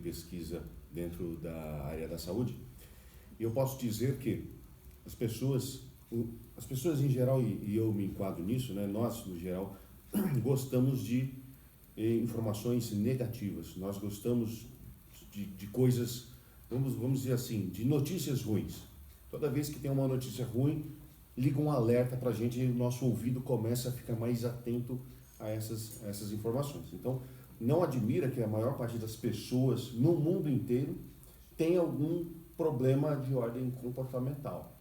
pesquisa dentro da área da saúde, e eu posso dizer que as pessoas em geral, e eu me enquadro nisso, né, nós no geral, gostamos de informações negativas, nós gostamos de coisas, vamos dizer assim, de notícias ruins. Toda vez que tem uma notícia ruim, liga um alerta para a gente e o nosso ouvido começa a ficar mais atento a essas informações. Então, não admira que a maior parte das pessoas no mundo inteiro tem algum problema de ordem comportamental.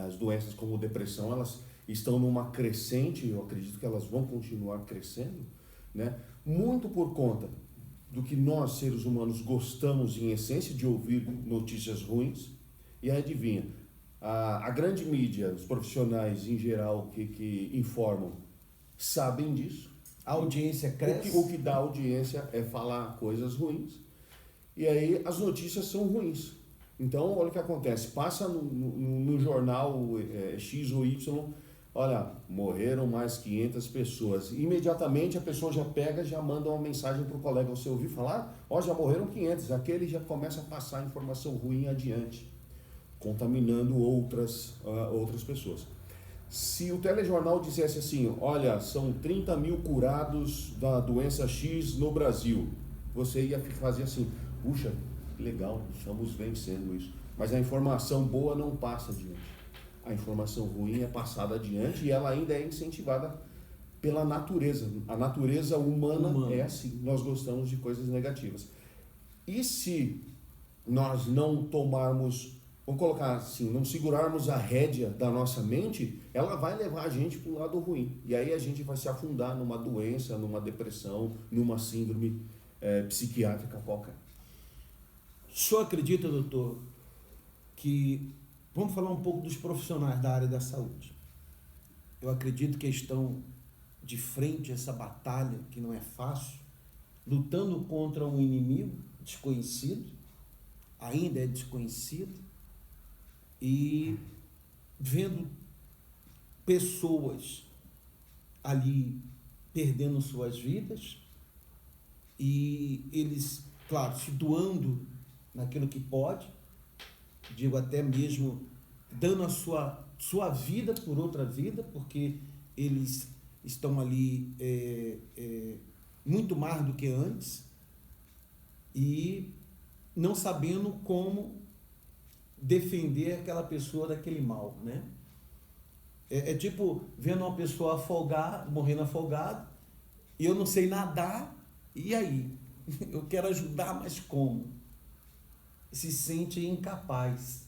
As doenças como depressão, elas estão numa crescente, eu acredito que elas vão continuar crescendo, né? Muito por conta do que nós, seres humanos, gostamos em essência de ouvir notícias ruins. E aí, adivinha, a grande mídia, os profissionais em geral que informam, sabem disso. A audiência cresce. O que dá audiência é falar coisas ruins. E aí as notícias são ruins. Então, olha o que acontece. Passa no jornal X ou Y, olha, morreram mais 500 pessoas. Imediatamente a pessoa já pega, já manda uma mensagem para o colega. Você ouviu falar? Ó, já morreram 500. Aquele já começa a passar informação ruim adiante, contaminando outras pessoas. Se o telejornal dissesse assim, olha, são 30 mil curados da doença X no Brasil, você ia fazer assim, puxa, legal, estamos vencendo isso. Mas a informação boa não passa adiante. A informação ruim é passada adiante e ela ainda é incentivada pela natureza. A natureza humana é assim, nós gostamos de coisas negativas. E se nós não tomarmos, vamos colocar assim, não segurarmos a rédea da nossa mente, ela vai levar a gente para o lado ruim. E aí a gente vai se afundar numa doença, numa depressão, numa síndrome psiquiátrica qualquer. O senhor acredita, doutor, que... Vamos falar um pouco dos profissionais da área da saúde. Eu acredito que estão de frente a essa batalha, que não é fácil, lutando contra um inimigo desconhecido, ainda é desconhecido, e vendo pessoas ali perdendo suas vidas, e eles, claro, se doando naquilo que pode, digo até mesmo dando a sua vida por outra vida, porque eles estão ali muito mais do que antes, e não sabendo como defender aquela pessoa daquele mal, né? É tipo vendo uma pessoa morrendo afogada, e eu não sei nadar, e aí? Eu quero ajudar, mas como? Se sente incapaz.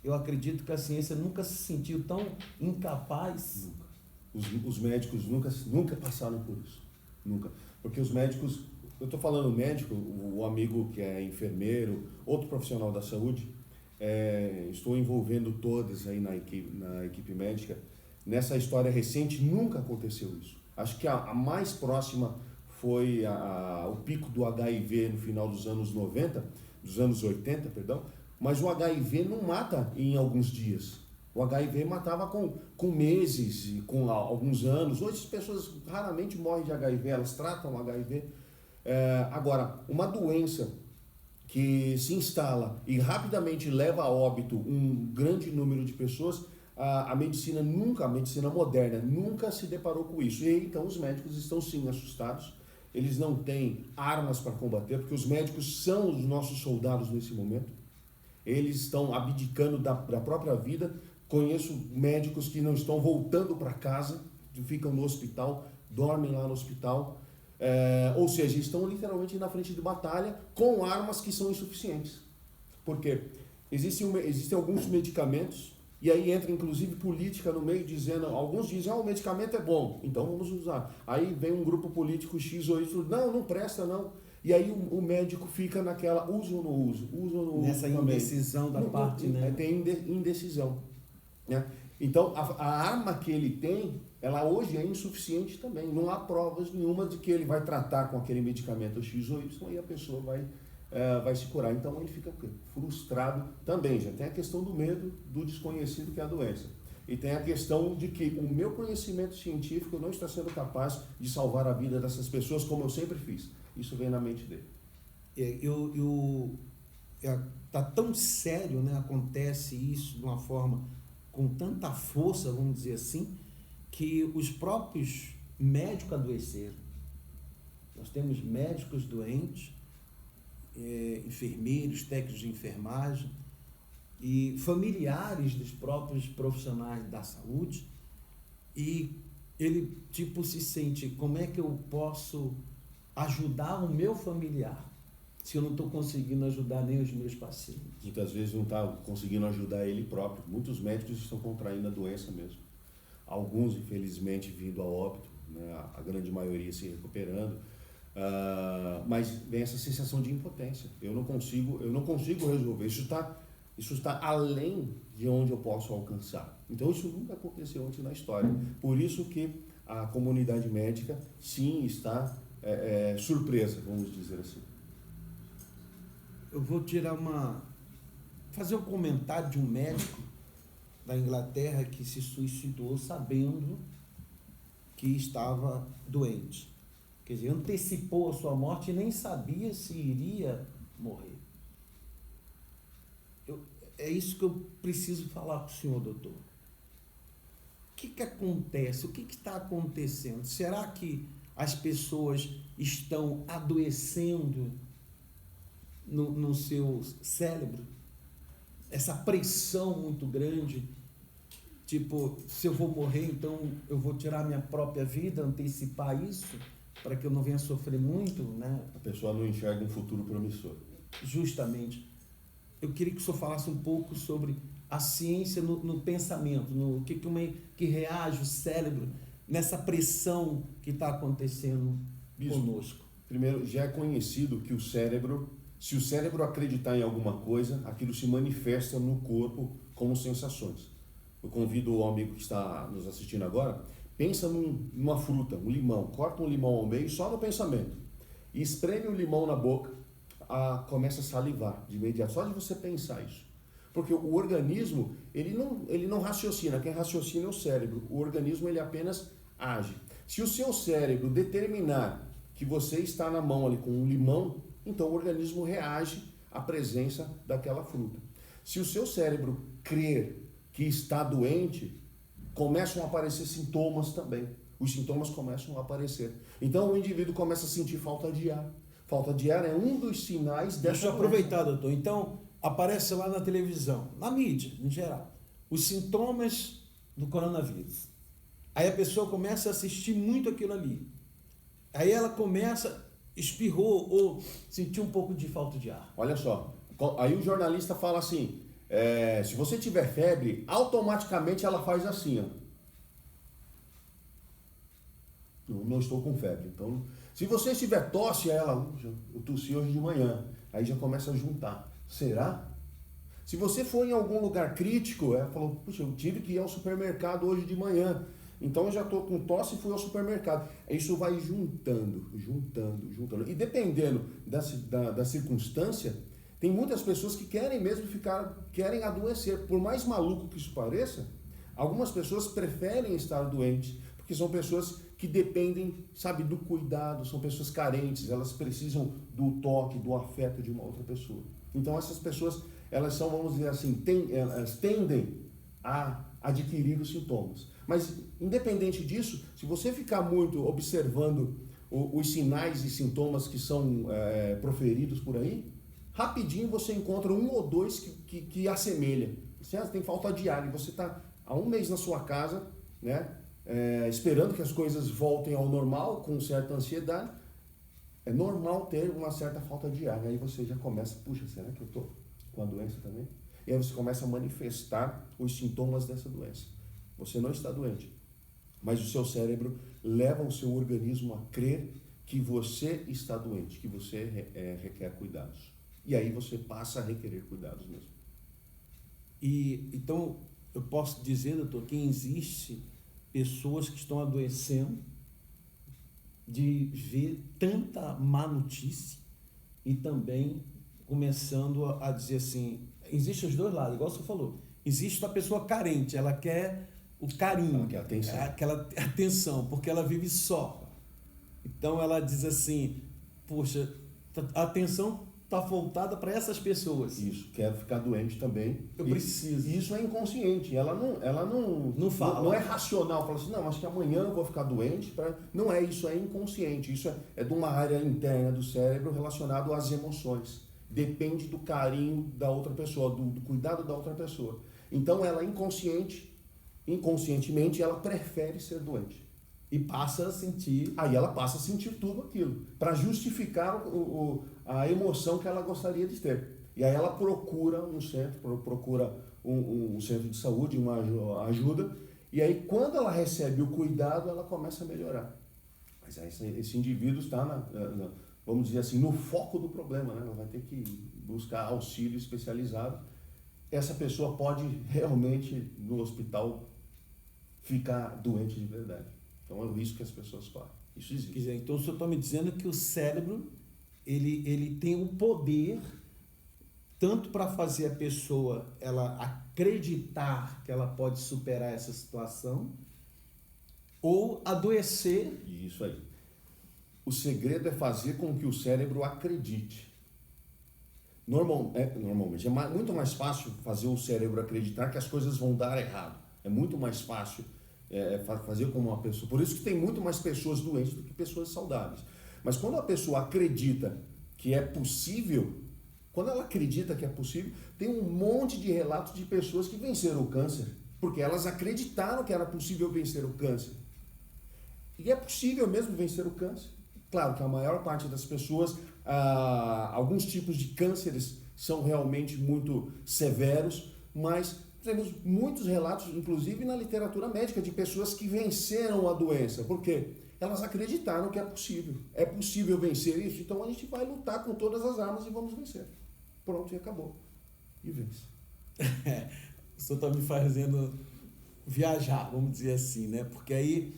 Eu acredito que a ciência nunca se sentiu tão incapaz. Nunca. Os médicos nunca passaram por isso. Nunca. Porque os médicos, eu estou falando médico, o amigo que é enfermeiro, outro profissional da saúde, estou envolvendo todas aí na equipe médica. Nessa história recente nunca aconteceu isso. Acho que a mais próxima foi o pico do HIV no final dos anos 80, mas o HIV não mata em alguns dias. O HIV matava com meses e com alguns anos. Hoje as pessoas raramente morrem de HIV, elas tratam HIV. Agora, uma doença que se instala e rapidamente leva a óbito um grande número de pessoas, a medicina moderna nunca se deparou com isso. E então os médicos estão sim assustados. Eles não têm armas para combater, porque os médicos são os nossos soldados nesse momento. Eles estão abdicando da própria vida. Conheço médicos que não estão voltando para casa, ficam no hospital, dormem lá no hospital. Ou seja, estão literalmente na frente de batalha com armas que são insuficientes. Porque existem alguns medicamentos, e aí entra inclusive política no meio, dizendo, alguns dizem, o medicamento é bom, então vamos usar. Aí vem um grupo político X ou Y, não presta não. E aí o médico fica naquela, uso ou não uso, nessa indecisão da parte, né? Tem indecisão. Né? Então a arma que ele tem, ela hoje é insuficiente também. Não há provas nenhuma de que ele vai tratar com aquele medicamento X ou Y e a pessoa vai se curar. Então ele fica frustrado também. Já tem a questão do medo, do desconhecido, que é a doença. E tem a questão de que o meu conhecimento científico não está sendo capaz de salvar a vida dessas pessoas como eu sempre fiz. Isso vem na mente dele. Tá tão sério, né? Acontece isso de uma forma com tanta força, vamos dizer assim, que os próprios médicos adoeceram. Nós temos médicos doentes, enfermeiros, técnicos de enfermagem e familiares dos próprios profissionais da saúde, e ele se sente, como é que eu posso ajudar o meu familiar se eu não estou conseguindo ajudar nem os meus pacientes? Muitas vezes não está conseguindo ajudar ele próprio. Muitos médicos estão contraindo a doença mesmo. Alguns, infelizmente, vindo a óbito, né? A grande maioria se recuperando. Mas vem essa sensação de impotência. Eu não consigo resolver. Isso está além de onde eu posso alcançar. Então isso nunca aconteceu antes na história. Por isso que a comunidade médica, sim, está surpresa, vamos dizer assim. Eu vou fazer um comentário de um médico da Inglaterra que se suicidou sabendo que estava doente. Quer dizer, antecipou a sua morte e nem sabia se iria morrer. É isso que eu preciso falar para o senhor, doutor. O que acontece? O que está acontecendo? Será que as pessoas estão adoecendo no seu cérebro? Essa pressão muito grande, tipo, se eu vou morrer, então eu vou tirar minha própria vida, antecipar isso, para que eu não venha sofrer muito, né? A pessoa não enxerga um futuro promissor. Justamente. Eu queria que o senhor falasse um pouco sobre a ciência no pensamento, no que reage o cérebro nessa pressão que está acontecendo conosco. Primeiro, já é conhecido que se o cérebro acreditar em alguma coisa, aquilo se manifesta no corpo como sensações. Eu convido o amigo que está nos assistindo agora, pensa numa fruta, um limão, corta um limão ao meio só no pensamento e espreme o limão na boca, começa a salivar de imediato, só de você pensar isso. Porque o organismo, ele não raciocina, quem raciocina é o cérebro, o organismo ele apenas age. Se o seu cérebro determinar que você está na mão ali com um limão, então o organismo reage à presença daquela fruta. Se o seu cérebro crer que está doente, começam a aparecer sintomas também. Os sintomas começam a aparecer. Então o indivíduo começa a sentir falta de ar. Falta de ar é um dos sinais dessa Deixa eu aproveitar, doutor. Então, aparece lá na televisão, na mídia, em geral, os sintomas do coronavírus. Aí a pessoa começa a assistir muito aquilo ali. Aí ela espirrou ou sentiu um pouco de falta de ar. Olha só, aí o jornalista fala assim, se você tiver febre, automaticamente ela faz assim, ó. Não estou com febre, então... Se você tiver tosse, eu tossi hoje de manhã, aí já começa a juntar. Será? Se você for em algum lugar crítico, ela falou, puxa, eu tive que ir ao supermercado hoje de manhã, então eu já estou com tosse e fui ao supermercado. Isso vai juntando. E dependendo da circunstância, tem muitas pessoas que querem mesmo querem adoecer. Por mais maluco que isso pareça, algumas pessoas preferem estar doentes, porque são pessoas que dependem, do cuidado, são pessoas carentes, elas precisam do toque, do afeto de uma outra pessoa. Então essas pessoas, elas são, vamos dizer assim, elas tendem a adquirir os sintomas. Mas independente disso, se você ficar muito observando os sinais e sintomas que são proferidos por aí, rapidinho você encontra um ou dois que assemelha. Você tem falta de ar e você está há um mês na sua casa, né? Esperando que as coisas voltem ao normal, com certa ansiedade, é normal ter uma certa falta de ar. Aí você já começa, puxa, será que eu estou com a doença também? E aí você começa a manifestar os sintomas dessa doença. Você não está doente, mas o seu cérebro leva o seu organismo a crer que você está doente, que você requer cuidados. E aí você passa a requerer cuidados mesmo. E então eu posso dizer, doutor, que existe pessoas que estão adoecendo de ver tanta má notícia e também começando a dizer assim, existem os dois lados, igual você falou, existe a pessoa carente, ela quer o carinho, ela quer atenção. Aquela atenção, porque ela vive só. Então ela diz assim, poxa, a atenção está voltada para essas pessoas. Isso, quero ficar doente também. Eu preciso. E isso é inconsciente, ela não fala. Não é racional, fala assim, não, acho que amanhã eu vou ficar doente. Não é isso, é inconsciente. Isso é de uma área interna do cérebro relacionado às emoções. Depende do carinho da outra pessoa, do cuidado da outra pessoa. Então ela inconscientemente, ela prefere ser doente. E passa a sentir... Aí ela passa a sentir tudo aquilo, para justificar a emoção que ela gostaria de ter. E aí ela procura um centro, um centro de saúde, uma ajuda, e aí quando ela recebe o cuidado, ela começa a melhorar. Mas aí esse indivíduo está, vamos dizer assim, no foco do problema, né? Ela vai ter que buscar auxílio especializado. Essa pessoa pode realmente, no hospital, ficar doente de verdade. Então é o risco que as pessoas correm. Isso existe. Então o senhor está me dizendo que o cérebro ele tem o poder tanto para fazer a pessoa ela acreditar que ela pode superar essa situação ou adoecer. Isso aí. O segredo é fazer com que o cérebro acredite. Normalmente é muito mais fácil fazer o cérebro acreditar que as coisas vão dar errado. É muito mais fácil fazer como uma pessoa. Por isso que tem muito mais pessoas doentes do que pessoas saudáveis. Mas quando a pessoa acredita que é possível, quando ela acredita que é possível, tem um monte de relatos de pessoas que venceram o câncer, porque elas acreditaram que era possível vencer o câncer. E é possível mesmo vencer o câncer. Claro que a maior parte das pessoas, alguns tipos de cânceres são realmente muito severos, mas temos muitos relatos, inclusive na literatura médica, de pessoas que venceram a doença. Por quê? Elas acreditaram que é possível. É possível vencer isso, então a gente vai lutar com todas as armas e vamos vencer. Pronto, e acabou. E vence. O senhor está me fazendo viajar, vamos dizer assim, né? Porque aí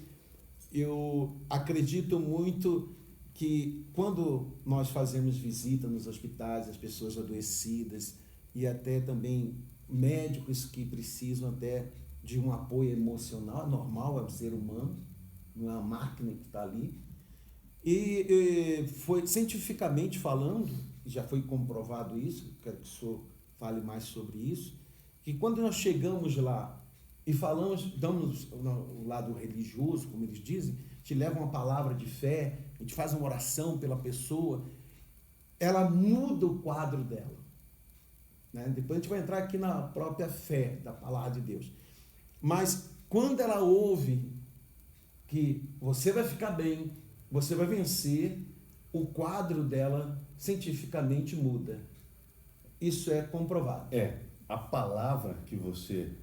eu acredito muito que quando nós fazemos visita nos hospitais, as pessoas adoecidas e até também médicos que precisam até de um apoio emocional, normal, é um ser humano, não é uma máquina que está ali. E foi cientificamente falando, já foi comprovado isso, quero que o senhor fale mais sobre isso, que quando nós chegamos lá e damos o lado religioso, como eles dizem, te leva uma palavra de fé, a gente faz uma oração pela pessoa, ela muda o quadro dela. Né? Depois a gente vai entrar aqui na própria fé da palavra de Deus. Mas quando ela ouve que você vai ficar bem, você vai vencer, o quadro dela cientificamente muda. Isso é comprovado. A palavra que você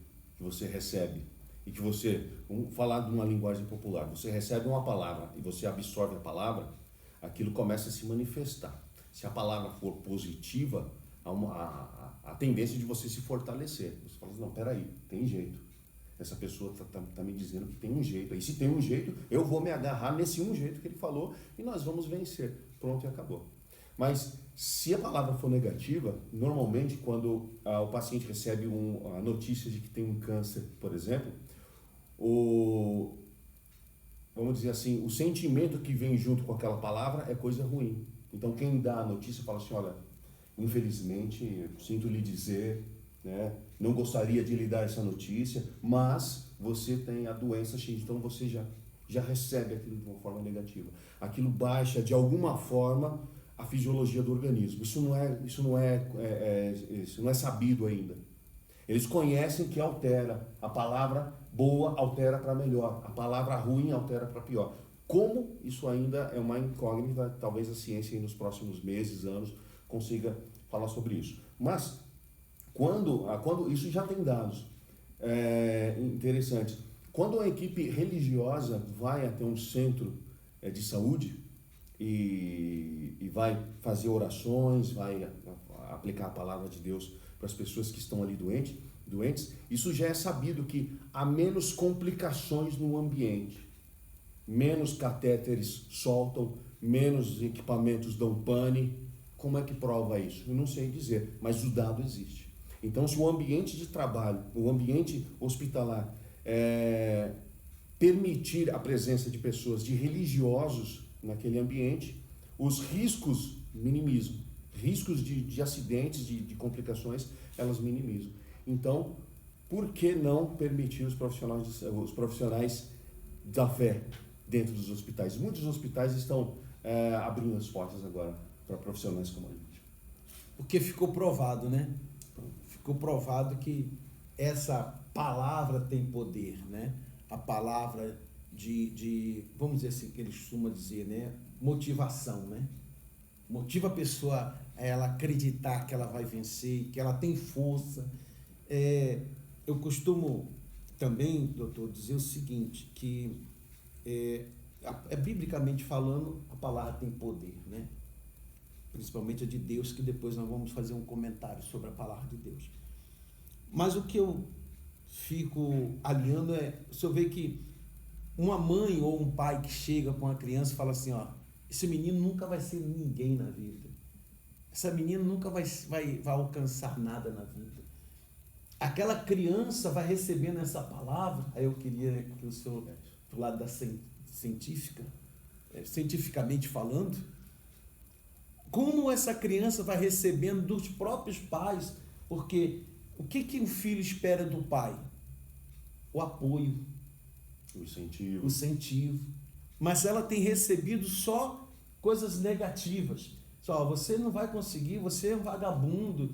recebe e que você, vamos falar de uma linguagem popular, você recebe uma palavra e você absorve a palavra, aquilo começa a se manifestar. Se a palavra for positiva, a tendência de você se fortalecer. Você fala assim, não, peraí, tem jeito. Essa pessoa tá me dizendo que tem um jeito. E se tem um jeito, eu vou me agarrar nesse um jeito que ele falou e nós vamos vencer. Pronto, e acabou. Mas se a palavra for negativa, normalmente quando o paciente recebe a notícia de que tem um câncer, por exemplo, vamos dizer assim, o sentimento que vem junto com aquela palavra é coisa ruim. Então quem dá a notícia fala assim, olha, infelizmente, sinto lhe dizer, né, não gostaria de lhe dar essa notícia, mas você tem a doença X, então você já recebe aquilo de uma forma negativa. Aquilo baixa de alguma forma a fisiologia do organismo. Isso não é sabido ainda. Eles conhecem que altera. A palavra boa altera para melhor. A palavra ruim altera para pior. Como isso ainda é uma incógnita, talvez a ciência nos próximos meses, anos, consiga falar sobre isso. Mas, quando isso já tem dados interessantes. Quando a equipe religiosa vai até um centro de saúde e vai fazer orações, vai aplicar a palavra de Deus para as pessoas que estão ali doentes, isso já é sabido que há menos complicações no ambiente, menos catéteres soltam, menos equipamentos dão pane. Como é que prova isso? Eu não sei dizer, mas o dado existe. Então, se o ambiente de trabalho, o ambiente hospitalar, permitir a presença de pessoas, de religiosos naquele ambiente, os riscos minimizam. riscos de acidentes, de complicações, elas minimizam. Então, por que não permitir os profissionais da fé dentro dos hospitais? Muitos hospitais estão abrindo as portas agora para profissionais como a gente. Porque ficou provado, né? Ficou provado que essa palavra tem poder, né? A palavra vamos dizer assim, que eles costumam dizer, né? Motivação, né? Motiva a pessoa a ela acreditar que ela vai vencer, que ela tem força. Eu costumo também, doutor, dizer o seguinte, que biblicamente falando, a palavra tem poder, né? Principalmente a de Deus, que depois nós vamos fazer um comentário sobre a palavra de Deus. Mas o que eu fico alinhando o senhor vê que uma mãe ou um pai que chega com uma criança e fala assim, ó, esse menino nunca vai ser ninguém na vida. Essa menina nunca vai alcançar nada na vida. Aquela criança vai recebendo essa palavra, aí eu queria que o senhor, do lado da cientificamente falando, como essa criança vai recebendo dos próprios pais, porque o que um filho espera do pai? O apoio, o incentivo. O incentivo. Mas ela tem recebido só coisas negativas. Só, você não vai conseguir, você é um vagabundo,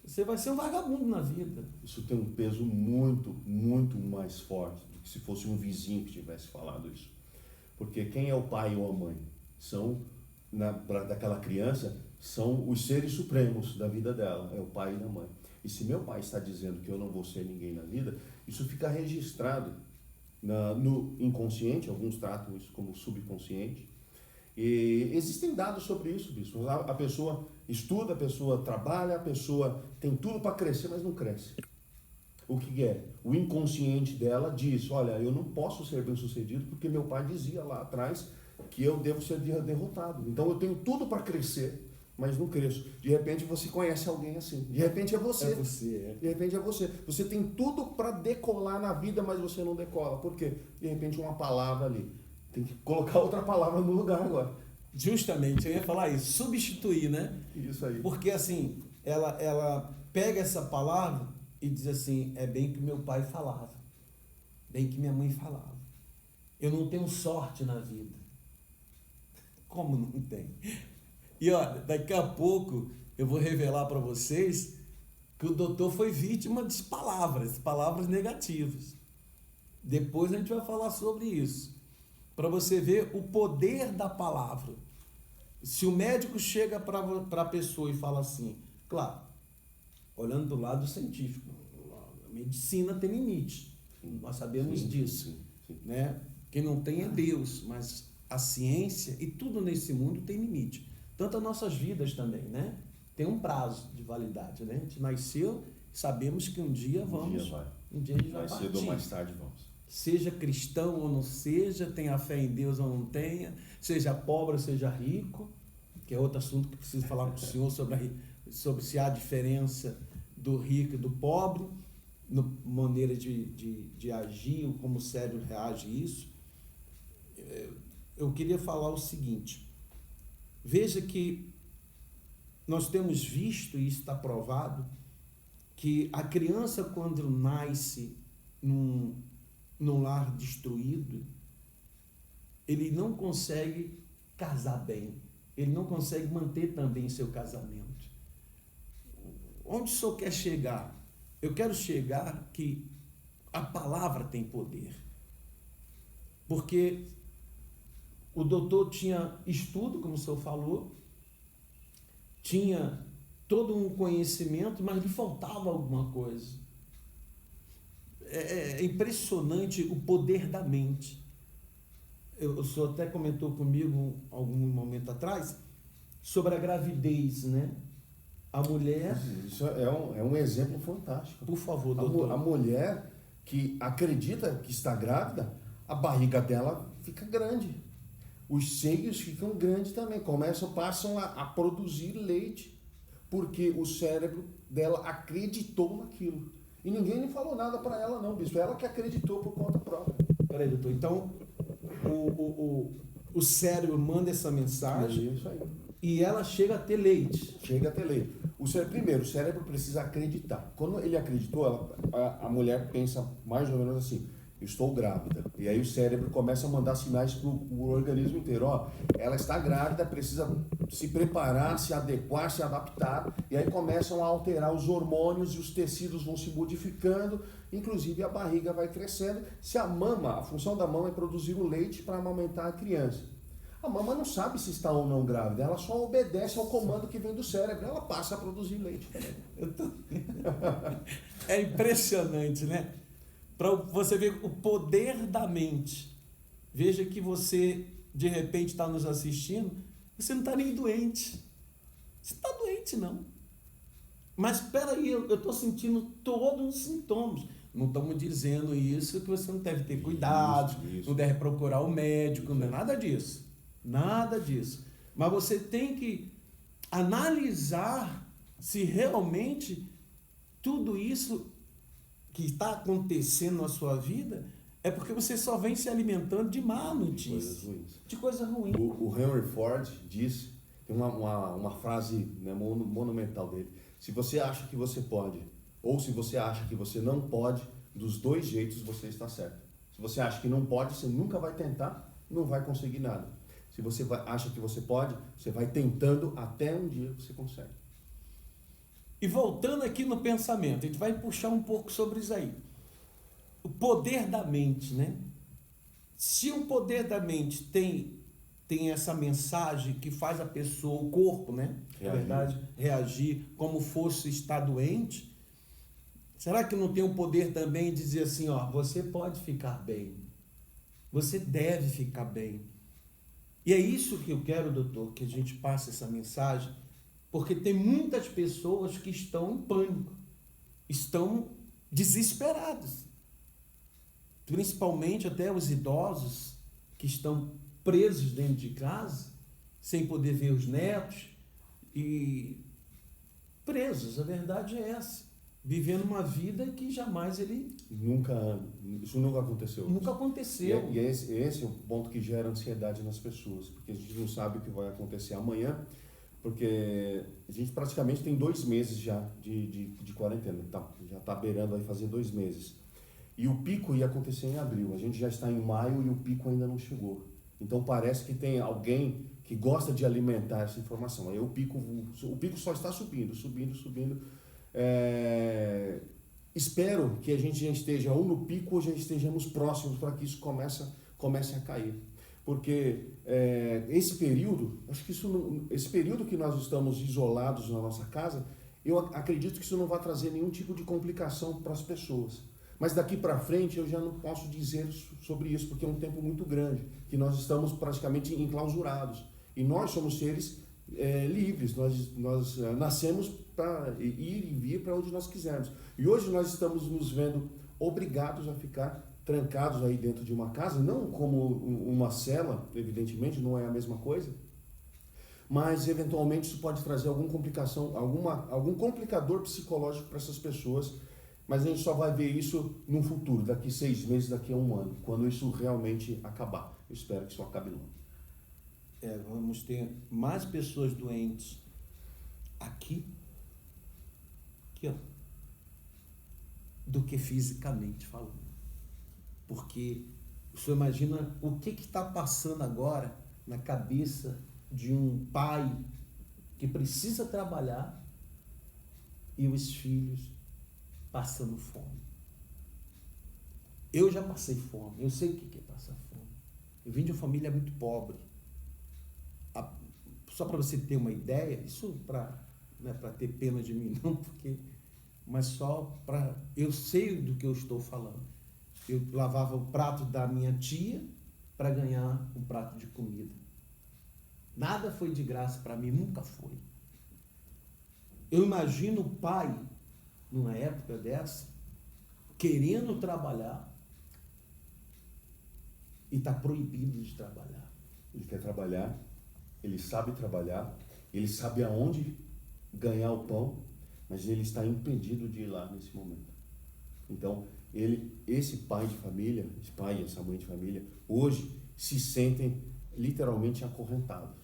você vai ser um vagabundo na vida. Isso tem um peso muito, muito mais forte do que se fosse um vizinho que tivesse falado isso. Porque quem é o pai ou a mãe? Daquela criança, são os seres supremos da vida dela, é o pai e a mãe. E se meu pai está dizendo que eu não vou ser ninguém na vida, isso fica registrado no inconsciente, alguns tratam isso como subconsciente. E existem dados sobre isso, bispo. A pessoa estuda, a pessoa trabalha, a pessoa tem tudo para crescer, mas não cresce. O que é? O inconsciente dela diz, olha, eu não posso ser bem-sucedido porque meu pai dizia lá atrás que eu devo ser derrotado. Então eu tenho tudo para crescer, mas não cresço. De repente você conhece alguém assim. De repente é você. É você. De repente é você. Você tem tudo para decolar na vida, mas você não decola. Por quê? De repente uma palavra ali. Tem que colocar outra palavra no lugar agora. Justamente, eu ia falar isso. Substituir, né? Isso aí. Porque assim, ela pega essa palavra e diz assim, é bem que meu pai falava. Bem que minha mãe falava. Eu não tenho sorte na vida. Como não tem? E olha, daqui a pouco eu vou revelar para vocês que o doutor foi vítima de palavras negativas. Depois a gente vai falar sobre isso. Para você ver o poder da palavra. Se o médico chega para a pessoa e fala assim, claro, olhando do lado científico, a medicina tem limite. Nós sabemos disso. Sim. Né? Quem não tem é Deus, mas a ciência e tudo nesse mundo tem limite. Tanto as nossas vidas também, né? Tem um prazo de validade, né? A gente nasceu, sabemos que um dia vamos... Um dia a gente vai partir. Mais cedo ou mais tarde vamos. Seja cristão ou não seja, tenha fé em Deus ou não tenha, seja pobre ou seja rico, que é outro assunto que preciso falar com o senhor sobre se há diferença do rico e do pobre, maneira de agir, como o cérebro reage a isso. Eu queria falar o seguinte, veja que nós temos visto, e isso está provado, que a criança quando nasce num lar destruído, ele não consegue casar bem, ele não consegue manter também seu casamento. Onde o senhor quer chegar? Eu quero chegar que a palavra tem poder, porque o doutor tinha estudo, como o senhor falou, tinha todo um conhecimento, mas lhe faltava alguma coisa. É impressionante o poder da mente. O senhor até comentou comigo algum momento atrás sobre a gravidez, né? A mulher... Isso é um exemplo fantástico. Por favor, doutor. A mulher que acredita que está grávida, a barriga dela fica grande. Os seios ficam grandes também. Passam a produzir leite, porque o cérebro dela acreditou naquilo. E ninguém lhe falou nada para ela não, bispo. Ela que acreditou por conta própria. Peraí, doutor. Então, o cérebro manda essa mensagem. É isso aí. E ela chega a ter leite. Chega a ter leite. Primeiro, o cérebro precisa acreditar. Quando ele acreditou, a mulher pensa mais ou menos assim: eu estou grávida. E aí o cérebro começa a mandar sinais para o organismo inteiro. Ó, ela está grávida, precisa se preparar, se adequar, se adaptar. E aí começam a alterar os hormônios e os tecidos vão se modificando. Inclusive a barriga vai crescendo. A função da mama é produzir o leite para amamentar a criança. A mama não sabe se está ou não grávida, ela só obedece ao comando que vem do cérebro, ela passa a produzir leite também. É impressionante, né? Para você ver o poder da mente. Veja que você, de repente, está nos assistindo, você não está nem doente. Você está doente, não. Mas espera aí, eu estou sentindo todos os sintomas. Não estamos dizendo isso que você não deve ter cuidado, isso. não deve procurar o médico, não é nada disso. Nada disso. Mas você tem que analisar se realmente tudo isso que está acontecendo na sua vida é porque você só vem se alimentando de má notícia, de coisa ruim. O Henry Ford diz, tem uma frase, né, monumental dele: se você acha que você pode, ou se você acha que você não pode, dos dois jeitos você está certo. Se você acha que não pode, você nunca vai tentar, não vai conseguir nada. Se você acha que você pode, você vai tentando até um dia você consegue. E voltando aqui no pensamento, a gente vai puxar um pouco sobre isso aí. O poder da mente, né? Se o poder da mente tem essa mensagem que faz a pessoa, o corpo, né? Na verdade, reagir como fosse estar doente, será que não tem o poder também de dizer assim, ó, você pode ficar bem, você deve ficar bem? E é isso que eu quero, doutor, que a gente passe essa mensagem, porque tem muitas pessoas que estão em pânico, estão desesperadas, principalmente até os idosos que estão presos dentro de casa, sem poder ver os netos e presos, a verdade é essa, vivendo uma vida que jamais Isso nunca aconteceu. Nunca aconteceu. E esse é o ponto que gera ansiedade nas pessoas, porque a gente não sabe o que vai acontecer amanhã, porque a gente praticamente tem 2 meses já de quarentena, então, já está beirando aí fazer 2 meses. E o pico ia acontecer em abril, a gente já está em maio e o pico ainda não chegou. Então parece que tem alguém que gosta de alimentar essa informação. Aí o pico só está subindo. Espero que a gente já esteja ou no pico ou já estejamos próximos para que isso comece a cair. Porque esse período que nós estamos isolados na nossa casa, eu acredito que isso não vai trazer nenhum tipo de complicação para as pessoas. Mas daqui para frente eu já não posso dizer sobre isso, porque é um tempo muito grande, que nós estamos praticamente enclausurados. E nós somos seres livres, nós nascemos para ir e vir para onde nós quisermos. E hoje nós estamos nos vendo obrigados a ficar trancados aí dentro de uma casa, não como uma cela, evidentemente, não é a mesma coisa, mas eventualmente isso pode trazer alguma complicação, algum complicador psicológico para essas pessoas, mas a gente só vai ver isso no futuro, daqui 6 meses, daqui a 1 ano, quando isso realmente acabar. Eu espero que isso acabe logo. Vamos ter mais pessoas doentes aqui, ó, do que fisicamente falando. Porque o senhor imagina o que está passando agora na cabeça de um pai que precisa trabalhar e os filhos passando fome. Eu já passei fome, eu sei o que é passar fome. Eu vim de uma família muito pobre. Só para você ter uma ideia, isso não é para ter pena de mim não, mas só para... Eu sei do que eu estou falando. Eu lavava o prato da minha tia para ganhar um prato de comida. Nada foi de graça para mim, nunca foi. Eu imagino o pai, numa época dessa, querendo trabalhar e está proibido de trabalhar. Ele quer trabalhar, ele sabe aonde ganhar o pão, mas ele está impedido de ir lá nesse momento. Então, esse pai de família, esse pai e essa mãe de família, hoje se sentem literalmente acorrentados.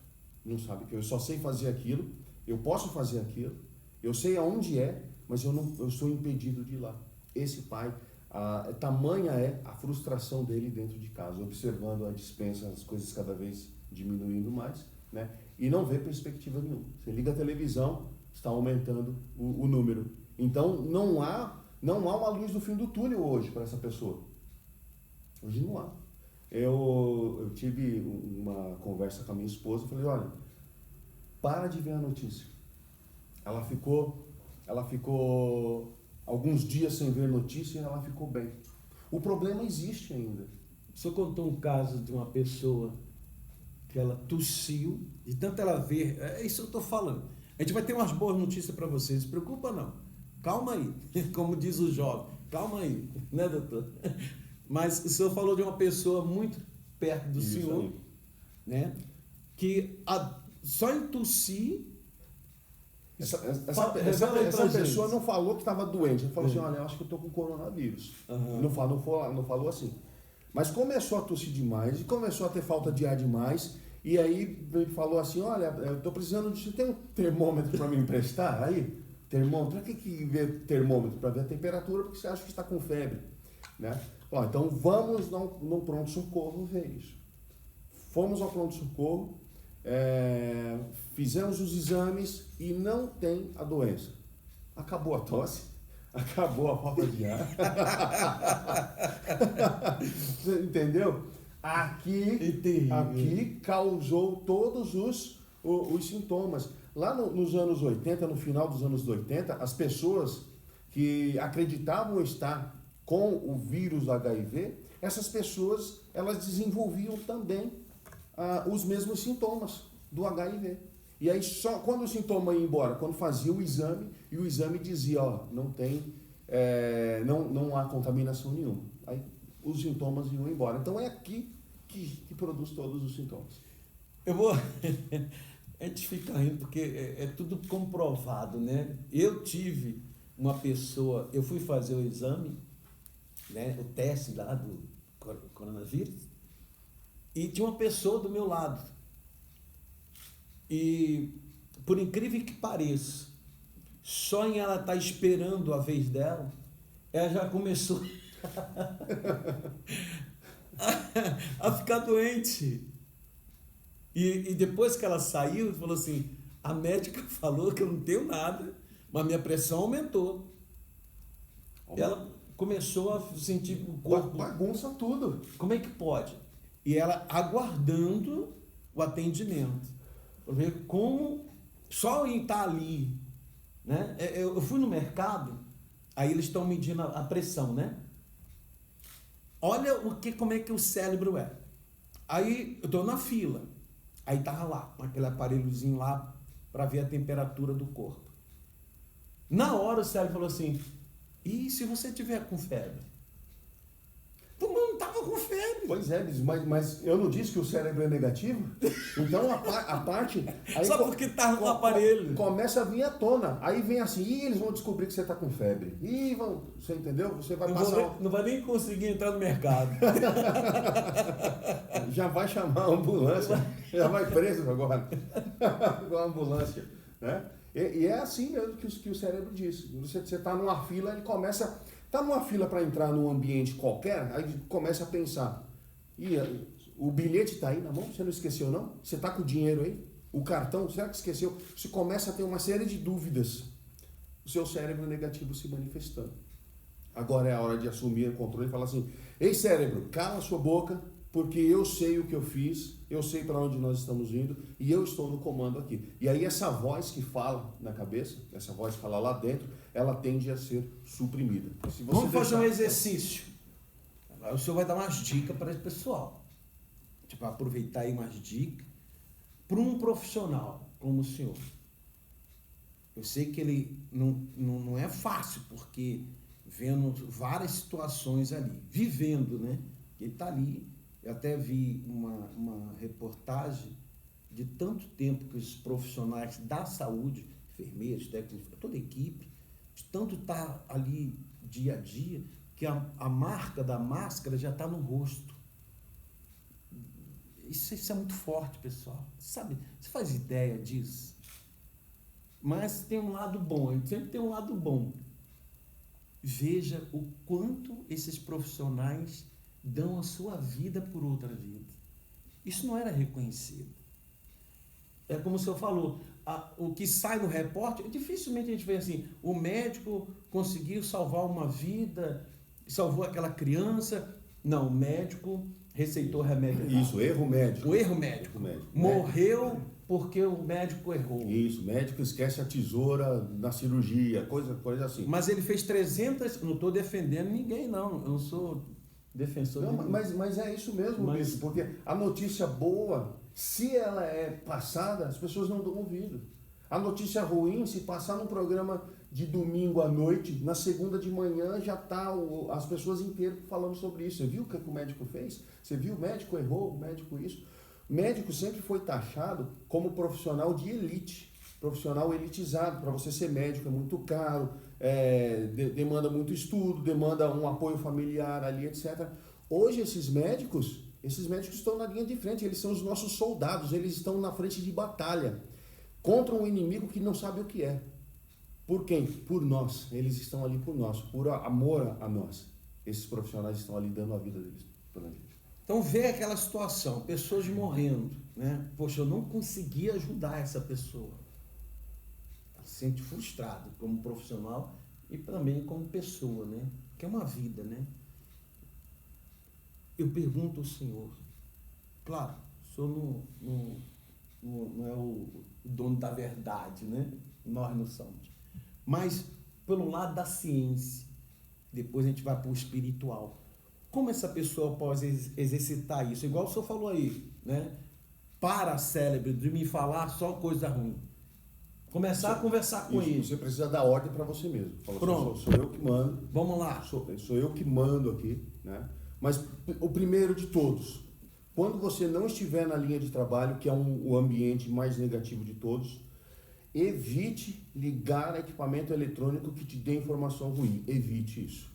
Não sabe que eu só sei fazer aquilo, eu posso fazer aquilo, eu sei aonde é, mas eu sou impedido de ir lá. Esse pai, tamanha é a frustração dele dentro de casa, observando a despensa, as coisas cada vez diminuindo mais, né? E não vê perspectiva nenhuma. Você liga a televisão, está aumentando o número. Então não há uma luz no fim do túnel hoje para essa pessoa. Hoje não há. Eu tive uma conversa com a minha esposa, falei, olha, para de ver a notícia. Ela ficou alguns dias sem ver notícia e ela ficou bem. O problema existe ainda. O senhor contou um caso de uma pessoa que ela tossiu, e tanto ela ver, é isso que eu estou falando. A gente vai ter umas boas notícias para vocês, não se preocupa não. Calma aí, como diz o jovem, calma aí, né, doutor? Mas o senhor falou de uma pessoa muito perto do Isso senhor, aí. né? Que só em tossir. Essa Revela aí pra pessoa gente. não falou que estava doente, ela falou assim, olha, eu acho que eu estou com coronavírus. Uhum. Não falou assim. Mas começou a tossir demais e começou a ter falta de ar demais. E aí ele falou assim, olha, eu estou precisando de... Você tem um termômetro para me emprestar aí? Termômetro? Para que ver termômetro? Para ver a temperatura, porque você acha que está com febre, né? Ó, então vamos no pronto-socorro ver isso. Fomos ao pronto-socorro, fizemos os exames e não tem a doença. Acabou a tosse, acabou a falta de ar. Você entendeu? Aqui causou todos os sintomas. Lá nos anos 80, no final dos anos 80, as pessoas que acreditavam estar com o vírus HIV, essas pessoas elas desenvolviam também os mesmos sintomas do HIV. E aí só quando o sintoma ia embora, quando fazia o exame, e o exame dizia, ó, não há contaminação nenhuma. Aí os sintomas iam embora. Então é aqui que produz todos os sintomas. Eu vou... A gente fica rindo porque é tudo comprovado, né? Eu tive uma pessoa, eu fui fazer o exame, né, o teste lá do coronavírus, e tinha uma pessoa do meu lado. E, por incrível que pareça, só em ela estar esperando a vez dela, ela já começou a ficar doente. E depois que ela saiu, falou assim, a médica falou que eu não tenho nada, mas minha pressão aumentou. E ela começou a sentir o corpo... Bagunça tudo. Como é que pode? E ela aguardando o atendimento. Para ver como, só em estar ali, né? Eu fui no mercado, aí eles estão medindo a pressão, né? Olha como é que o cérebro é. Aí eu estou na fila, aí estava lá, com aquele aparelhozinho lá, para ver a temperatura do corpo. Na hora o cérebro falou assim, e se você tiver com febre? Todo mundo estava com febre. Pois é, mas eu não disse que o cérebro é negativo? Então a parte... Aí só porque estava no aparelho. Começa a vir à tona. Aí vem assim, eles vão descobrir que você está com febre. Você entendeu? Você vai passar... Não vai nem conseguir entrar no mercado. Já vai chamar a ambulância. Já vai preso agora. Com a ambulância. Né? E é assim mesmo que o cérebro diz. Você está numa fila, ele começa... Está numa fila para entrar num ambiente qualquer, aí começa a pensar, o bilhete está aí na mão? Você não esqueceu não? Você está com o dinheiro aí? O cartão? Será que esqueceu? Você começa a ter uma série de dúvidas. O seu cérebro negativo se manifestando. Agora é a hora de assumir o controle e falar assim, ei cérebro, cala sua boca, porque eu sei o que eu fiz, eu sei para onde nós estamos indo e eu estou no comando aqui. E aí essa voz que fala na cabeça, essa voz que fala lá dentro, ela tende a ser suprimida. Se você Vamos fazer um exercício. Agora o senhor vai dar umas dicas para esse pessoal. Tipo, aproveitar aí umas dicas para um profissional como o senhor. Eu sei que ele não é fácil, porque vendo várias situações ali, vivendo, né? Ele está ali. Eu até vi uma reportagem de tanto tempo que os profissionais da saúde, enfermeiros, técnicos, toda a equipe, de tanto estar ali dia a dia, que a marca da máscara já está no rosto. Isso é muito forte, pessoal. Sabe, você faz ideia disso? Mas tem um lado bom, sempre tem um lado bom. Veja o quanto esses profissionais dão a sua vida por outra vida. Isso não era reconhecido. É como o senhor falou, o que sai no repórter, dificilmente a gente vê assim, o médico conseguiu salvar uma vida, salvou aquela criança. Não, o médico receitou remédio errado. Isso, erro médico. O erro médico. Morreu porque o médico errou. Isso, o médico esquece a tesoura na cirurgia, coisa assim. Mas ele fez 300, não estou defendendo ninguém não, eu não sou defensor de ninguém. Mas é isso mesmo, Bispo, porque a notícia boa, se ela é passada, as pessoas não dão ouvido. A notícia ruim, se passar num programa de domingo à noite, na segunda de manhã já está as pessoas inteiras falando sobre isso. Você viu o que o médico fez? Você viu o médico errou, o médico isso? O médico sempre foi taxado como profissional de elite, profissional elitizado. Para você ser médico é muito caro, demanda muito estudo, demanda um apoio familiar ali, etc. Hoje esses médicos estão na linha de frente, eles são os nossos soldados, eles estão na frente de batalha contra um inimigo que não sabe o que é. Por quem? Por nós. Eles estão ali por nós, por amor a nós. Esses profissionais estão ali dando a vida deles pela gente. Então vê aquela situação, pessoas morrendo, né? Poxa, eu não consegui ajudar essa pessoa. Ela se sente frustrado como profissional e também como pessoa, né? Que é uma vida, né? Eu pergunto ao senhor, claro, o senhor não é o dono da verdade, né? Nós não somos. Mas pelo lado da ciência, depois a gente vai para o espiritual. Como essa pessoa pode exercitar isso? Igual o senhor falou aí, né? Para cérebro de me falar só coisa ruim. Começar a conversar com ele. Você precisa dar ordem para você mesmo. Fala, pronto. Sou eu que mando. Vamos lá. Sou eu que mando aqui, né? Mas o primeiro de todos, quando você não estiver na linha de trabalho, que é o ambiente mais negativo de todos, evite ligar equipamento eletrônico que te dê informação ruim. Evite isso.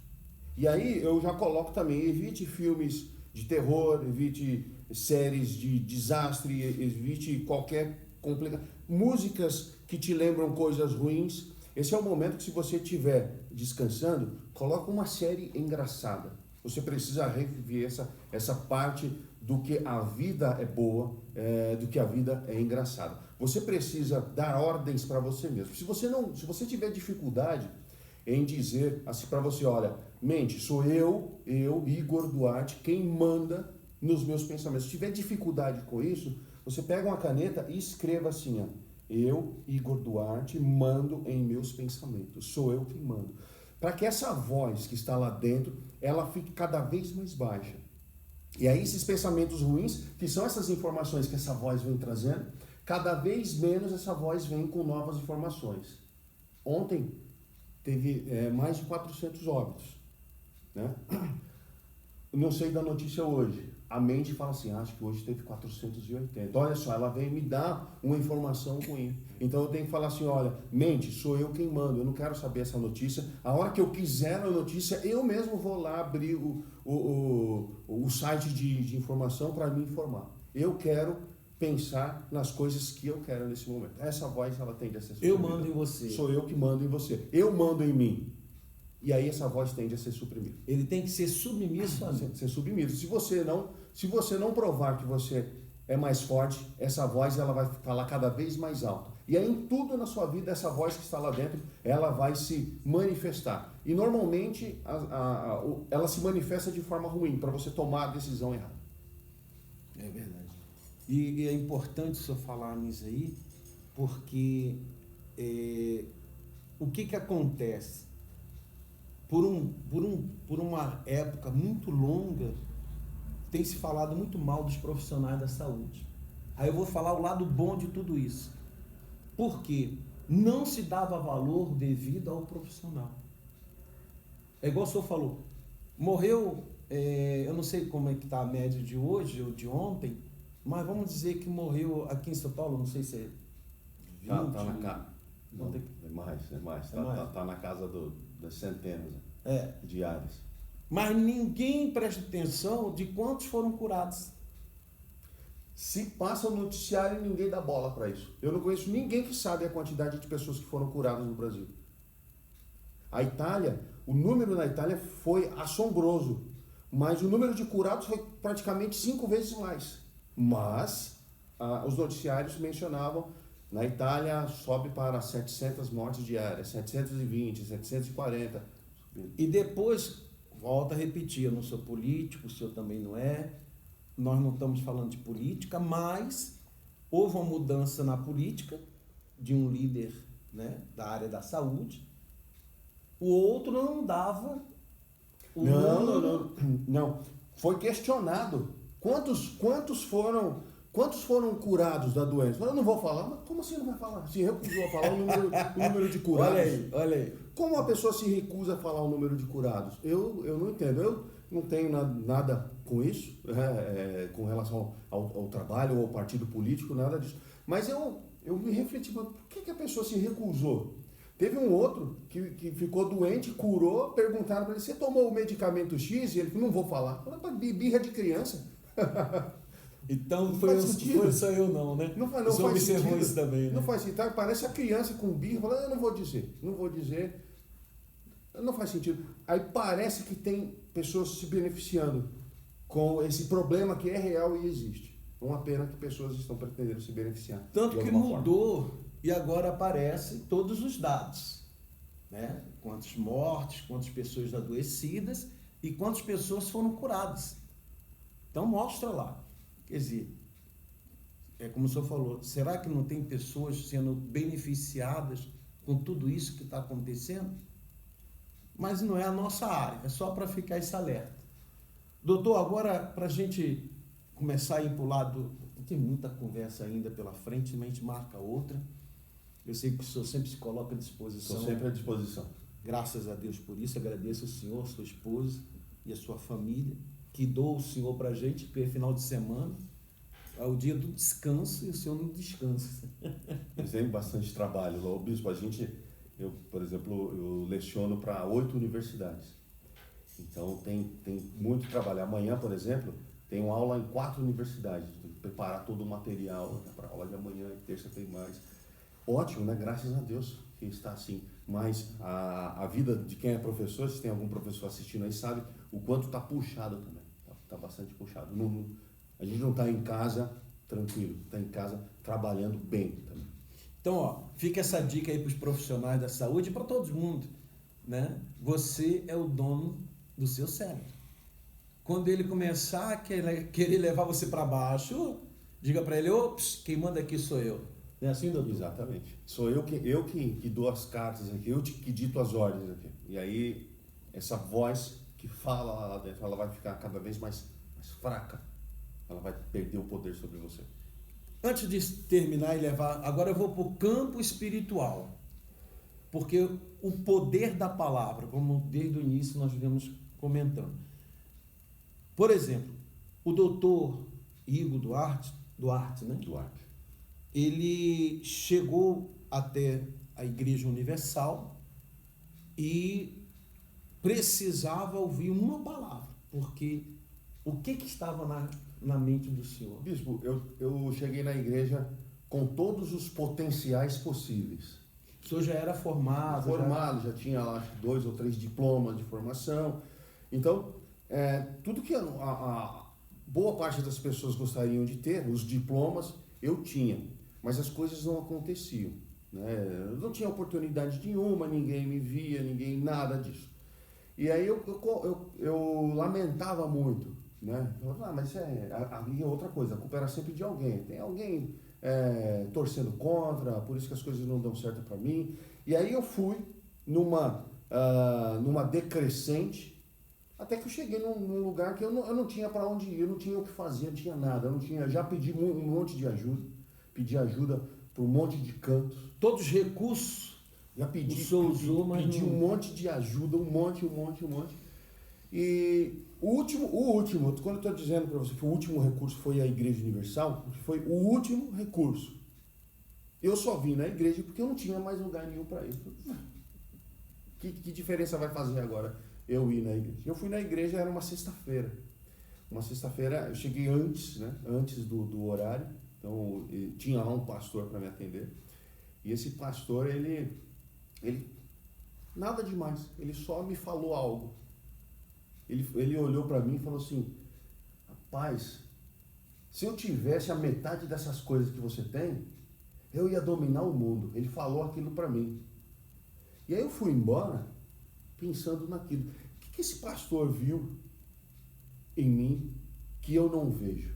E aí eu já coloco também, evite filmes de terror, evite séries de desastre, evite qualquer complicação. Músicas que te lembram coisas ruins. Esse é o momento que, se você estiver descansando, coloca uma série engraçada. Você precisa reviver essa parte do que a vida é boa, do que a vida é engraçada. Você precisa dar ordens para você mesmo. Se você tiver dificuldade em dizer assim para você, olha, mente, sou eu, Igor Duarte, quem manda nos meus pensamentos. Se tiver dificuldade com isso, você pega uma caneta e escreva assim, ó, eu, Igor Duarte, mando em meus pensamentos. Sou eu quem mando. Para que essa voz que está lá dentro, ela fique cada vez mais baixa. E aí esses pensamentos ruins, que são essas informações que essa voz vem trazendo, cada vez menos essa voz vem com novas informações. Ontem teve mais de 400 óbitos, né? Não sei da notícia hoje. A mente fala assim, acho que hoje teve 480. Olha só, ela vem me dar uma informação ruim. Então eu tenho que falar assim, olha, mente, sou eu quem mando, eu não quero saber essa notícia. A hora que eu quiser a notícia, eu mesmo vou lá abrir o site de informação para me informar. Eu quero pensar nas coisas que eu quero nesse momento. Essa voz, ela tende a ser suprimida. Eu mando em você. Sou eu que mando em você. Eu mando em mim. E aí essa voz tende a ser suprimida. Ele tem que ser submisso a mim. Ser submisso. Se você não provar que você é mais forte, essa voz ela vai falar cada vez mais alto. E aí em tudo na sua vida, essa voz que está lá dentro, ela vai se manifestar. E normalmente ela se manifesta de forma ruim, para você tomar a decisão errada. É verdade. E é importante o senhor falar nisso aí, porque o que acontece? Por uma época muito longa, tem se falado muito mal dos profissionais da saúde. Aí eu vou falar o lado bom de tudo isso. Por quê? Não se dava valor devido ao profissional. É igual o senhor falou, morreu, eu não sei como é que está a média de hoje ou de ontem, mas vamos dizer que morreu aqui em São Paulo, não sei se é 20... Tá na casa. Não, é mais. Tá na casa das centenas diárias. Mas ninguém presta atenção de quantos foram curados. Se passa o noticiário e ninguém dá bola para isso. Eu não conheço ninguém que sabe a quantidade de pessoas que foram curadas no Brasil. A Itália, o número na Itália foi assombroso, mas o número de curados foi praticamente 5 vezes mais. Mas os noticiários mencionavam, na Itália sobe para 700 mortes diárias, 720, 740. E depois, volto a repetir, eu não sou político, o senhor também não é, nós não estamos falando de política, mas houve uma mudança na política de um líder, né, da área da saúde. O outro não dava o número. Não. Foi questionado. Quantos foram curados da doença? Eu não vou falar, mas como assim não vai falar? Se recusou a falar o número de curados. Olha aí. Como a pessoa se recusa a falar o número de curados? Eu não entendo. Eu não tenho nada com isso, com relação ao trabalho ou ao partido político, nada disso. Mas eu me refleti, por que a pessoa se recusou? Teve um outro que ficou doente, curou, perguntaram para ele, você tomou o medicamento X? E ele falou, não vou falar. Falei, birra de criança. Então foi só eu não, né? Não faz observou sentido. Isso também, né? Não faz sentido. Parece a criança com birra, falando, eu não vou dizer. Não faz sentido. Aí parece que tem pessoas se beneficiando com esse problema que é real e existe. Uma pena que pessoas estão pretendendo se beneficiar. Tanto que mudou e agora aparecem todos os dados, né? Quantas mortes, quantas pessoas adoecidas e quantas pessoas foram curadas. Então mostra lá. Quer dizer, é como o senhor falou, será que não tem pessoas sendo beneficiadas com tudo isso que está acontecendo? Mas não é a nossa área, é só para ficar esse alerta. Doutor, agora para a gente começar a ir para o lado, tem muita conversa ainda pela frente, mas a gente marca outra. Eu sei que o senhor sempre se coloca à disposição. Estou sempre à disposição. Graças a Deus por isso, agradeço ao senhor, sua esposa e a sua família, que dou o senhor para a gente, porque é final de semana, é o dia do descanso e o senhor não descansa. Mas tem bastante trabalho. O bispo, eu, por exemplo, eu leciono para 8 universidades. Então tem muito trabalho. Amanhã, por exemplo, tenho aula em 4 universidades. Tenho que preparar todo o material para a aula de amanhã, e terça tem mais. Ótimo, né? Graças a Deus que está assim. Mas a vida de quem é professor, se tem algum professor assistindo aí, sabe o quanto está puxado também. Está bastante puxado. A gente não está em casa tranquilo, está em casa trabalhando bem também. Então, fica essa dica aí para os profissionais da saúde e para todo mundo, né? Você é o dono do seu cérebro. Quando ele começar a querer levar você para baixo, diga para ele, ops, quem manda aqui sou eu. Não é assim, doutor? Exatamente. Sou eu que dou as cartas aqui, eu que dito as ordens aqui. E aí, essa voz que fala lá dentro, ela vai ficar cada vez mais fraca. Ela vai perder o poder sobre você. Antes de terminar e levar, agora eu vou para o campo espiritual. Porque o poder da palavra, como desde o início nós viemos comentando. Por exemplo, o doutor Igor Duarte, né? Duarte. Ele chegou até a Igreja Universal e precisava ouvir uma palavra, porque o que estava na mente do senhor? Bispo, eu cheguei na igreja com todos os potenciais possíveis. O senhor já era formado? Já tinha lá 2 ou 3 diplomas de formação. Então, tudo que a boa parte das pessoas gostariam de ter, os diplomas, eu tinha. Mas as coisas não aconteciam. Né? Eu não tinha oportunidade nenhuma, ninguém me via, nada disso. E aí eu lamentava muito. Né? Eu falava, mas é outra coisa, a culpa era sempre de alguém. Tem alguém torcendo contra, por isso que as coisas não dão certo para mim. E aí eu fui numa decrescente, até que eu cheguei num lugar que eu não tinha para onde ir, eu não tinha o que fazer, não tinha nada. Já pedi um monte de ajuda, pedi ajuda para um monte de cantos. Todos os recursos. Já pedi um monte de ajuda, um monte. E o último, quando eu estou dizendo para você que o último recurso foi a Igreja Universal, foi o último recurso. Eu só vim na igreja porque eu não tinha mais lugar nenhum para ir. Que diferença vai fazer agora eu ir na igreja? Eu fui na igreja, era uma sexta-feira. Uma sexta-feira, eu cheguei antes, né? Antes do horário, então tinha lá um pastor para me atender. E esse pastor, ele nada demais, ele só me falou algo. Ele olhou para mim e falou assim: rapaz, se eu tivesse a metade dessas coisas que você tem, eu ia dominar o mundo. Ele falou aquilo para mim. E aí eu fui embora pensando naquilo. O que esse pastor viu em mim que eu não vejo?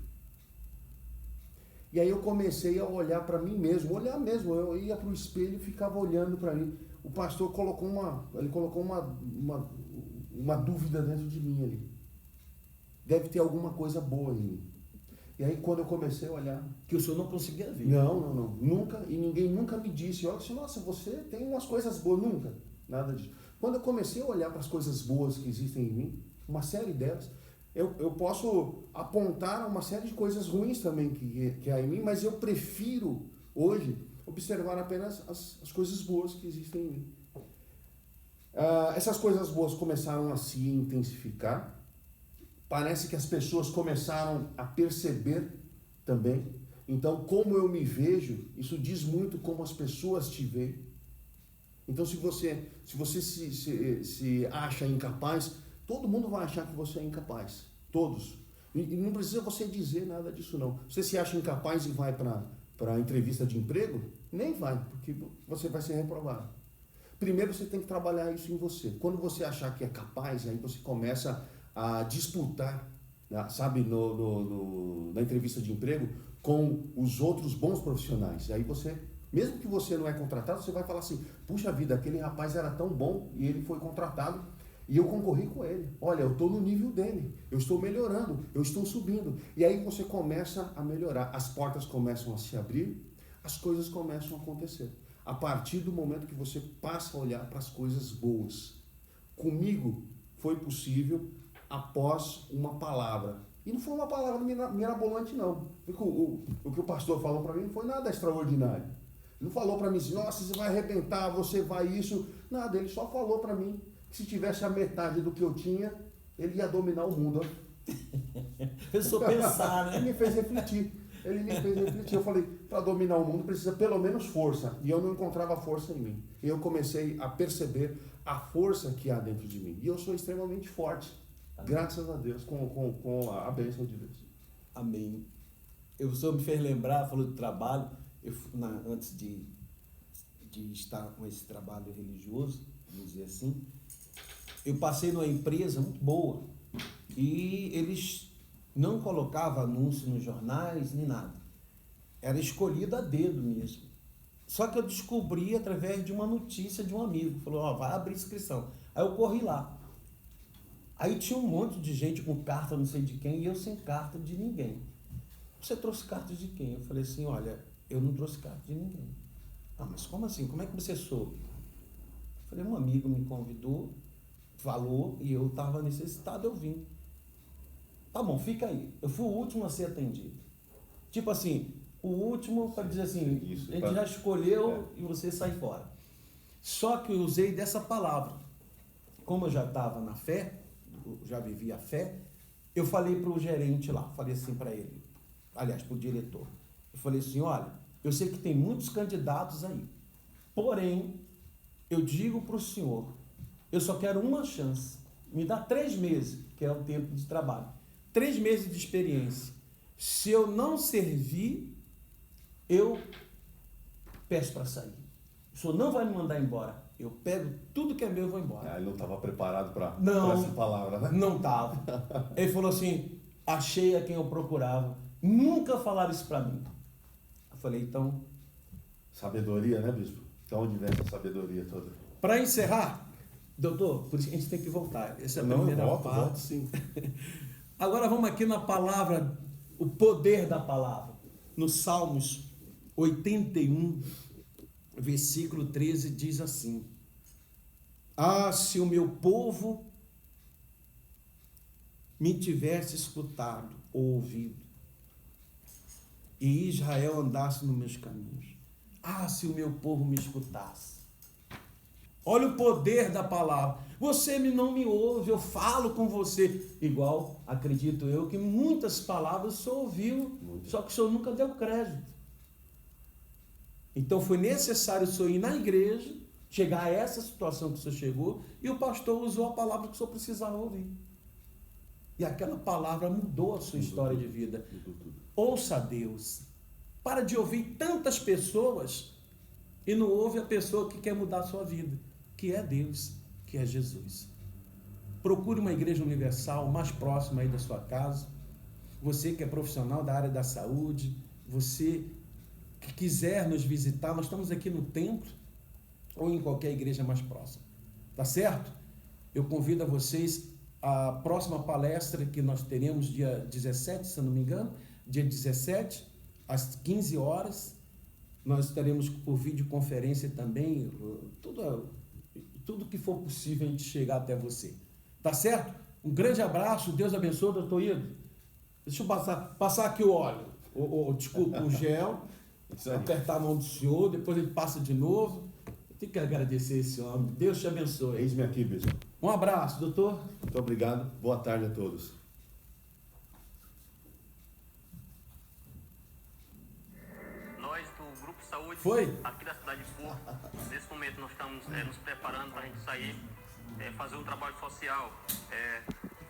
E aí eu comecei a olhar para mim mesmo, eu ia para o espelho e ficava olhando para mim. O pastor colocou uma dúvida dentro de mim ali. Deve ter alguma coisa boa em mim. E aí quando eu comecei a olhar... Que o senhor não conseguia ver. Não. Nunca, e ninguém nunca me disse, olha assim, nossa, você tem umas coisas boas. Nunca, nada disso. Quando eu comecei a olhar para as coisas boas que existem em mim, uma série delas, eu posso apontar uma série de coisas ruins também que há em mim, mas eu prefiro hoje observar apenas as coisas boas que existem em mim. Essas coisas boas começaram a se intensificar. Parece que as pessoas começaram a perceber também. Então, como eu me vejo, isso diz muito como as pessoas te veem. Então, se você se acha incapaz, todo mundo vai achar que você é incapaz. Todos. E não precisa você dizer nada disso, não. Você se acha incapaz e vai para a entrevista de emprego? Nem vai, porque você vai ser reprovado. Primeiro você tem que trabalhar isso em você. Quando você achar que é capaz, aí você começa a disputar, sabe, na entrevista de emprego com os outros bons profissionais. Aí você, mesmo que você não é contratado, você vai falar assim: puxa vida, aquele rapaz era tão bom e ele foi contratado e eu concorri com ele. Olha, eu estou no nível dele, eu estou melhorando, eu estou subindo. E aí você começa a melhorar, as portas começam a se abrir, as coisas começam a acontecer. A partir do momento que você passa a olhar para as coisas boas. Comigo foi possível após uma palavra. E não foi uma palavra mirabolante, não. O que o pastor falou para mim não foi nada extraordinário. Ele não falou para mim assim: nossa, você vai arrebentar, você vai isso. Nada, ele só falou para mim que se tivesse a metade do que eu tinha, ele ia dominar o mundo. Eu sou pensar, né? Ele me fez refletir. Eu falei, para dominar o mundo precisa pelo menos força. E eu não encontrava força em mim. E eu comecei a perceber a força que há dentro de mim. E eu sou extremamente forte. Amém. Graças a Deus, com a bênção de Deus. Amém. O senhor me fez lembrar, falou de trabalho, antes de estar com esse trabalho religioso, vamos dizer assim, eu passei numa empresa muito boa e eles não colocavam anúncio nos jornais nem nada. Era escolhido a dedo mesmo. Só que eu descobri através de uma notícia de um amigo. Falou: vai abrir inscrição. Aí eu corri lá. Aí tinha um monte de gente com carta não sei de quem e eu sem carta de ninguém. Você trouxe carta de quem? Eu falei assim: olha, eu não trouxe carta de ninguém. Mas como assim? Como é que você soube? Eu falei: um amigo me convidou, falou, e eu estava necessitado, eu vim. Tá bom, fica aí. Eu fui o último a ser atendido. Tipo assim, o último para dizer assim: a gente já escolheu e você sai fora. Só que eu usei dessa palavra. Como eu já estava na fé, já vivia a fé, eu falei para o gerente lá, falei assim para ele, aliás, para o diretor. Eu falei assim: olha, eu sei que tem muitos candidatos aí, porém, eu digo para o senhor, eu só quero uma chance. Me dá 3 meses, que é o tempo de trabalho. 3 meses de experiência. Se eu não servir, eu peço para sair. O senhor não vai me mandar embora. Eu pego tudo que é meu e vou embora. Ele não estava preparado para essa palavra, né? Não estava. Ele falou assim: achei a quem eu procurava. Nunca falaram isso para mim. Eu falei: então... Sabedoria, né, bispo? De onde vem essa sabedoria toda? Para encerrar, doutor, por isso que a gente tem que voltar. Essa é a primeira parte. Volto sim. Agora vamos aqui na palavra, o poder da palavra. No Salmos 81, versículo 13, diz assim: se o meu povo me tivesse escutado ou ouvido, e Israel andasse nos meus caminhos. Se o meu povo me escutasse. Olha o poder da palavra. Você não me ouve, eu falo com você. Igual, acredito eu, que muitas palavras o senhor ouviu, só que o senhor nunca deu crédito. Então foi necessário o senhor ir na igreja, chegar a essa situação que o senhor chegou, e o pastor usou a palavra que o senhor precisava ouvir. E aquela palavra mudou a sua história de vida. Ouça a Deus. Para de ouvir tantas pessoas e não ouve a pessoa que quer mudar a sua vida, que é Deus, que é Jesus. Procure uma igreja universal mais próxima aí da sua casa. Você que é profissional da área da saúde, você que quiser nos visitar, nós estamos aqui no templo ou em qualquer igreja mais próxima. Tá certo? Eu convido a vocês à próxima palestra que nós teremos dia 17, se eu não me engano, dia 17, às 15 horas. Nós estaremos por videoconferência também, tudo que for possível a gente chegar até você. Tá certo? Um grande abraço, Deus abençoe, doutor Ido. Deixa eu passar aqui o óleo, desculpa, o gel, apertar a mão do senhor, depois ele passa de novo. Eu tenho que agradecer esse homem, Deus te abençoe. Eis-me aqui, bispo. Um abraço, doutor. Muito obrigado, boa tarde a todos. Nós do Grupo Saúde, Foi? aqui da cidade de Porto, nesse momento nós estamos nos preparando para a gente sair, fazer um trabalho social.